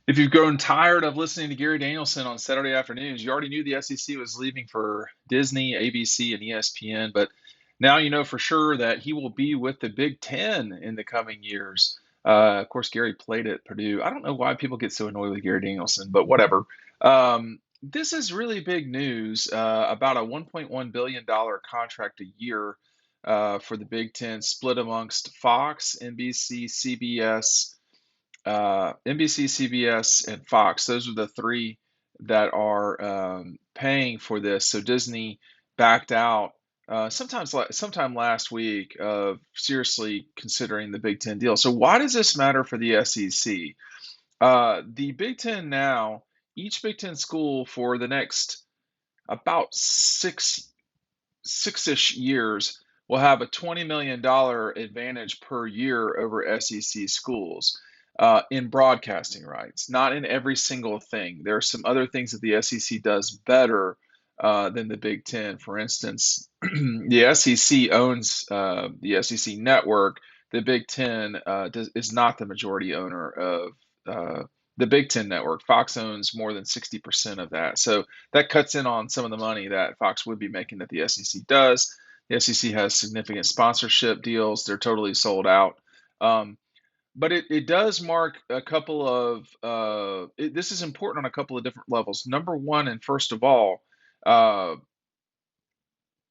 If you've grown tired of listening to Gary Danielson on Saturday afternoons, you already knew the SEC was leaving for Disney, ABC, and ESPN, but now you know for sure that he will be with the Big Ten in the coming years. Of course, Gary played at Purdue. I don't know why people get so annoyed with Gary Danielson, but whatever. This is really big news about a $1.1 billion contract a year for the Big Ten, split amongst Fox, NBC, CBS, NBC, CBS, and Fox. Those are the three that are paying for this. So Disney backed out sometime last week of seriously considering the Big Ten deal. So why does this matter for the SEC? The Big Ten now, each Big Ten school for the next about six-ish years will have a $20 million advantage per year over SEC schools in broadcasting rights, not in every single thing. There are some other things that the SEC does better than the Big Ten. For instance, the SEC owns the SEC network. The Big Ten is not the majority owner of the Big Ten network. Fox owns more than 60% of that. So that cuts in on some of the money that Fox would be making that the SEC does. The SEC has significant sponsorship deals. They're totally sold out. Um, but it does mark a couple of, this is important on a couple of different levels. Number one, and first of all, uh,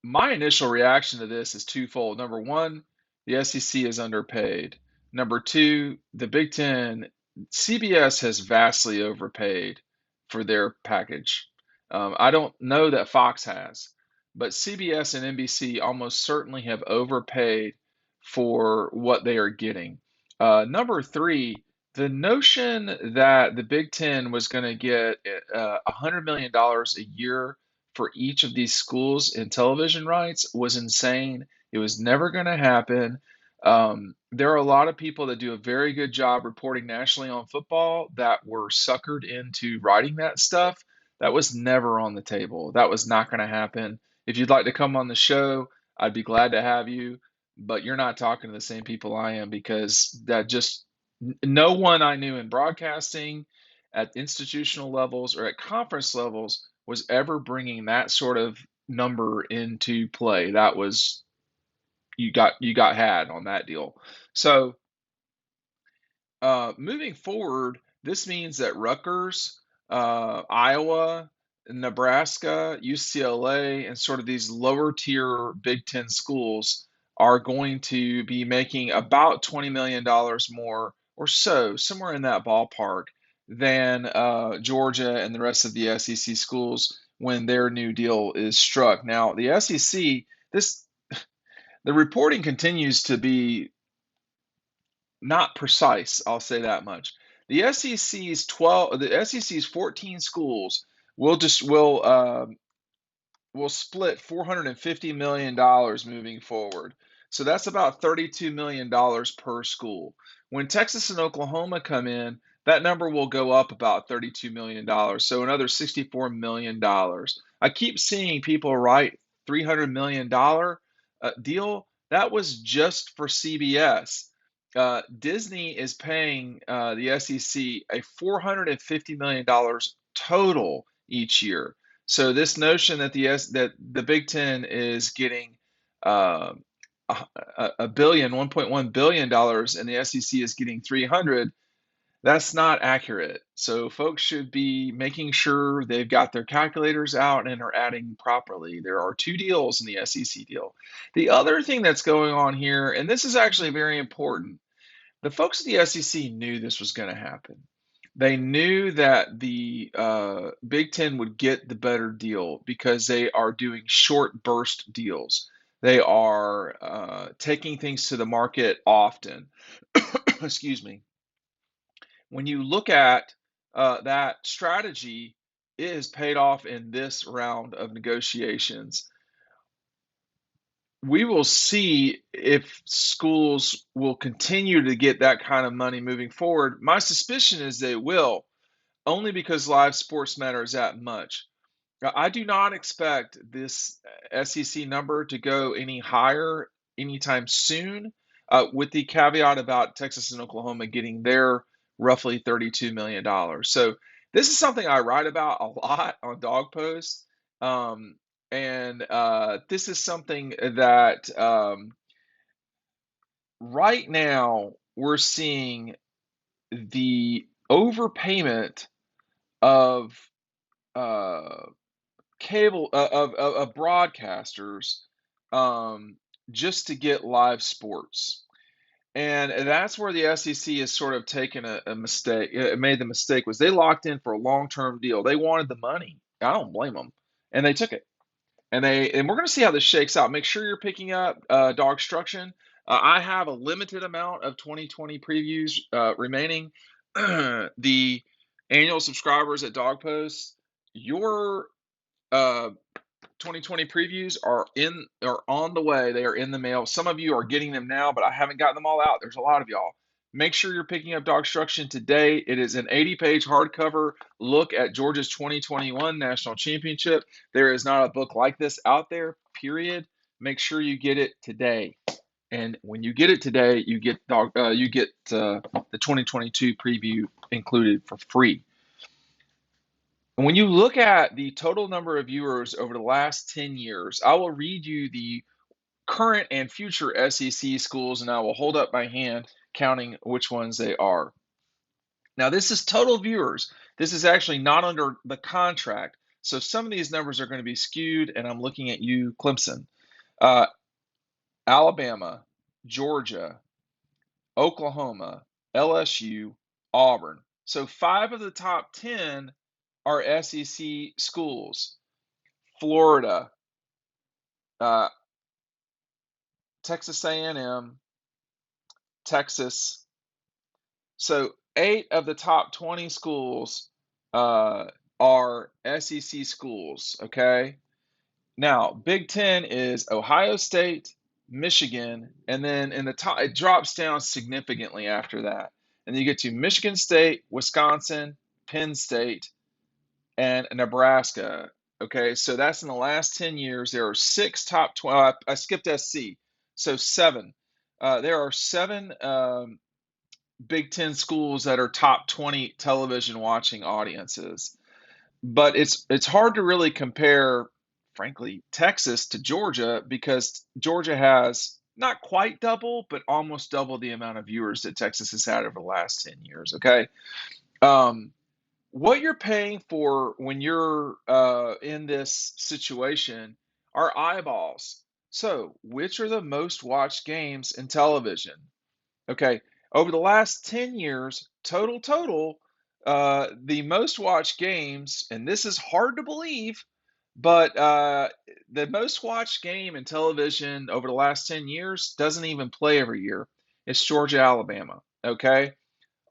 my initial reaction to this is twofold. Number one, the SEC is underpaid. Number two, the Big Ten, CBS has vastly overpaid for their package. I don't know that Fox has, but CBS and NBC almost certainly have overpaid for what they are getting. Number three, the notion that the Big Ten was going to get $100 million a year for each of these schools in television rights was insane. It was never going to happen. There are a lot of people that do a very good job reporting nationally on football that were suckered into writing that stuff. That was never on the table. That was not going to happen. If you'd like to come on the show, I'd be glad to have you, but you're not talking to the same people I am because that just no one I knew in broadcasting at institutional levels or at conference levels was ever bringing that sort of number into play. That was you got had on that deal. So moving forward, this means that Rutgers, Iowa, Nebraska, UCLA, and sort of these lower tier Big Ten schools are going to be making about $20 million more or so, somewhere in that ballpark, than Georgia and the rest of the SEC schools when their new deal is struck. Now, the SEC, this the reporting continues to be not precise, I'll say that much. The SEC's 14 schools will split $450 million moving forward. So that's about $32 million per school. When Texas and Oklahoma come in, that number will go up about $32 million. So another $64 million. I keep seeing people write $300 million deal. That was just for CBS. Disney is paying the SEC a $450 million total each year. So this notion that the Big Ten is getting uh, a billion, $1.1 billion, and the SEC is getting 300, that's not accurate. So folks should be making sure they've got their calculators out and are adding properly. There are two deals in the SEC deal. The other thing that's going on here, and this is actually very important, the folks at the SEC knew this was going to happen. They knew that the Big Ten would get the better deal because they are doing short burst deals. They are taking things to the market often. Excuse me. When you look at that strategy, it has paid off in this round of negotiations. We will see if schools will continue to get that kind of money moving forward. My suspicion is they will, only because live sports matters that much. I do not expect this SEC number to go any higher anytime soon, with the caveat about Texas and Oklahoma getting their roughly $32 million. So this is something I write about a lot on Dog Post. Um, and this is something that right now we're seeing the overpayment of uh, cable of broadcasters just to get live sports. And that's where the SEC has sort of taken a mistake. It made the mistake was they locked in for a long-term deal. They wanted the money. I don't blame them, and they took it. And we're going to see how this shakes out. Make sure you're picking up DAWGSTRUCTION. I have a limited amount of 2020 previews remaining. The annual subscribers at Dog Post, your uh, 2020 previews are on the way. They are in the mail. Some of you are getting them now, but I haven't gotten them all out. There's a lot of y'all. Make sure you're picking up DAWGSTRUCTION today. It is an 80-page hardcover look at Georgia's 2021 national championship. There is not a book like this out there, period. Make sure you get it today. And when you get it today, you get the 2022 preview included for free. And when you look at the total number of viewers over the last 10 years, I will read you the current and future SEC schools, and I will hold up my hand counting which ones they are. Now, this is total viewers. This is actually not under the contract. So some of these numbers are going to be skewed, and I'm looking at you, Clemson, uh, Alabama, Georgia, Oklahoma, LSU, Auburn. So 5 of the top 10 are SEC schools. Florida, uh, Texas A&M, Texas. So 8 of the top 20 schools are SEC schools. Okay. Now, Big Ten is Ohio State, Michigan, and then in the top, it drops down significantly after that. And you get to Michigan State, Wisconsin, Penn State, and Nebraska. Okay, so that's in the last 10 years. There are 6 top 12. I skipped SC, so 7. There are 7 Big Ten schools that are top 20 television watching audiences. But it's hard to really compare, frankly, Texas to Georgia because Georgia has not quite double, but almost double the amount of viewers that Texas has had over the last 10 years. Okay. Um, what you're paying for when you're in this situation are eyeballs. So, which are the most watched games in television? Okay, over the last 10 years, total, the most watched games, and this is hard to believe, but the most watched game in television over the last 10 years doesn't even play every year. It's Georgia, Alabama. Okay,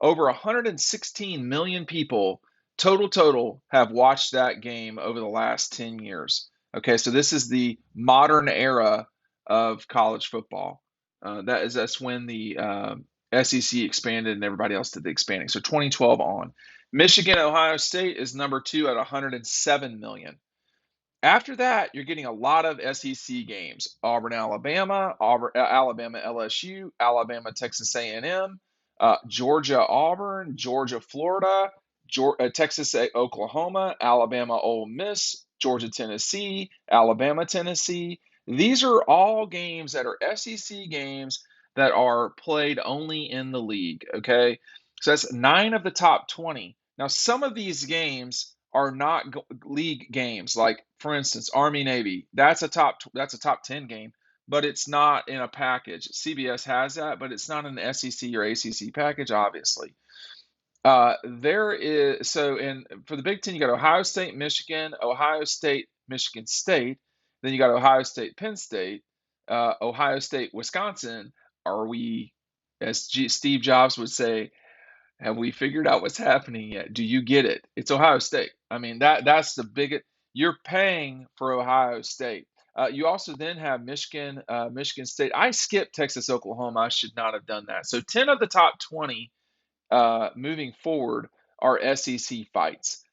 over 116 million people total have watched that game over the last 10 years. Okay, so this is the modern era of college football. That's when the SEC expanded and everybody else did the expanding. So 2012 on. Michigan, Ohio State is number 2 at 107 million. After that, you're getting a lot of SEC games: Auburn, Alabama, Alabama, LSU, Alabama, Texas A&M, Georgia, Auburn, Georgia, Florida, Texas, Oklahoma, Alabama, Ole Miss, Georgia, Tennessee, Alabama, Tennessee. These are all games that are SEC games that are played only in the league. Okay, so that's 9 of the top 20. Now, some of these games are not league games. Like, for instance, Army Navy. That's a top 10 game, but it's not in a package. CBS has that, but it's not an SEC or ACC package, obviously. There is so in for the Big Ten, you got Ohio State, Michigan State. Then you got Ohio State, Penn State, Ohio State, Wisconsin. Are we, as Steve Jobs would say, have we figured out what's happening yet? Do you get it? It's Ohio State. I mean, that's the biggest. You're paying for Ohio State. You also then have Michigan, Michigan State. I skipped Texas, Oklahoma. I should not have done that. So 10 of the top 20 moving forward are SEC fights.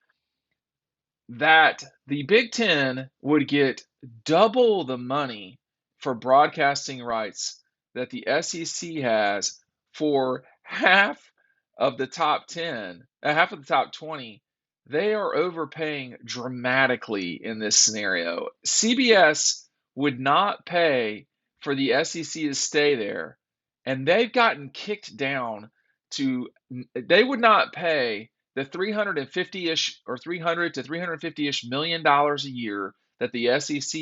That the Big Ten would get double the money for broadcasting rights that the SEC has for half of the top 10, half of the top 20, they are overpaying dramatically in this scenario. CBS would not pay for the SEC to stay there, and they've gotten kicked down to, they would not pay the 350-ish or 300 to 350-ish million dollars a year that the SEC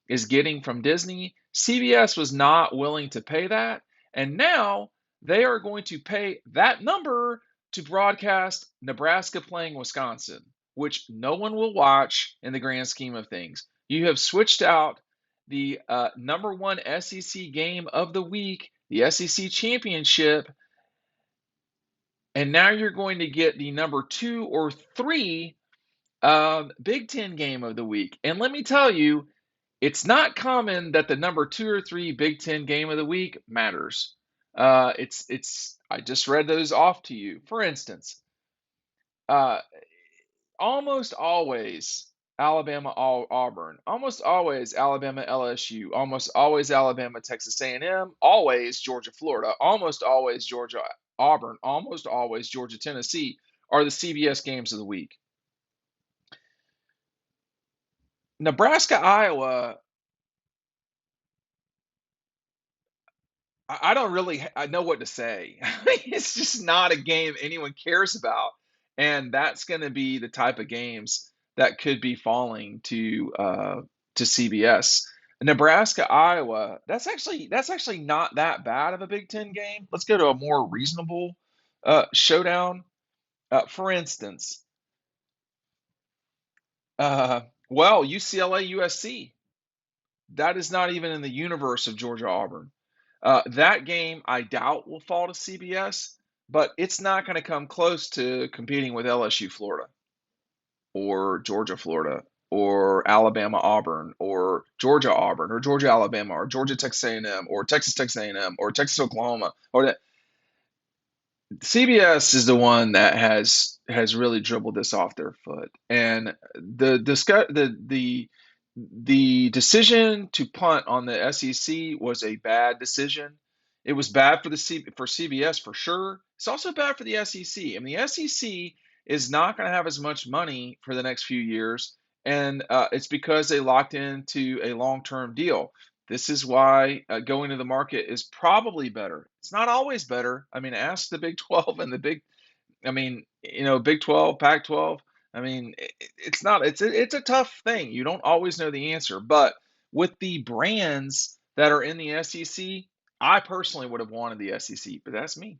is getting from Disney. CBS was not willing to pay that, and now they are going to pay that number to broadcast Nebraska playing Wisconsin, which no one will watch in the grand scheme of things. You have switched out the number one SEC game of the week, the SEC championship, and now you're going to get the number 2 or 3 Big Ten game of the week. And let me tell you, it's not common that the number 2 or 3 Big Ten game of the week matters. It's. I just read those off to you. For instance, uh, almost always Alabama Auburn, almost always Alabama LSU, almost always Alabama Texas A&M, always Georgia Florida, almost always Georgia Auburn, almost always Georgia Tennessee are the CBS games of the week. Nebraska Iowa, I don't really I know what to say. It's just not a game anyone cares about, and that's going to be the type of games that could be falling to CBS. Nebraska Iowa, that's actually not that bad of a Big Ten game. Let's go to a more reasonable showdown. For instance, uh, well, UCLA USC. That is not even in the universe of Georgia Auburn. That game, I doubt, will fall to CBS, but it's not going to come close to competing with LSU Florida or Georgia Florida or Alabama Auburn or Georgia Auburn or Georgia Alabama or Georgia Texas A&M or Texas Texas A&M or Texas Oklahoma or that. CBS is the one that has really dribbled this off their foot, and the decision to punt on the SEC was a bad decision. It was bad for for CBS for sure. It's also bad for the SEC. I mean, the SEC is not going to have as much money for the next few years, and it's because they locked into a long-term deal. This is why going to the market is probably better. It's not always better. I mean, ask the Big 12 and the I mean, Big 12, Pac 12. I mean, it's not, it's a tough thing. You don't always know the answer. But with the brands that are in the SEC, I personally would have wanted the SEC, but that's me.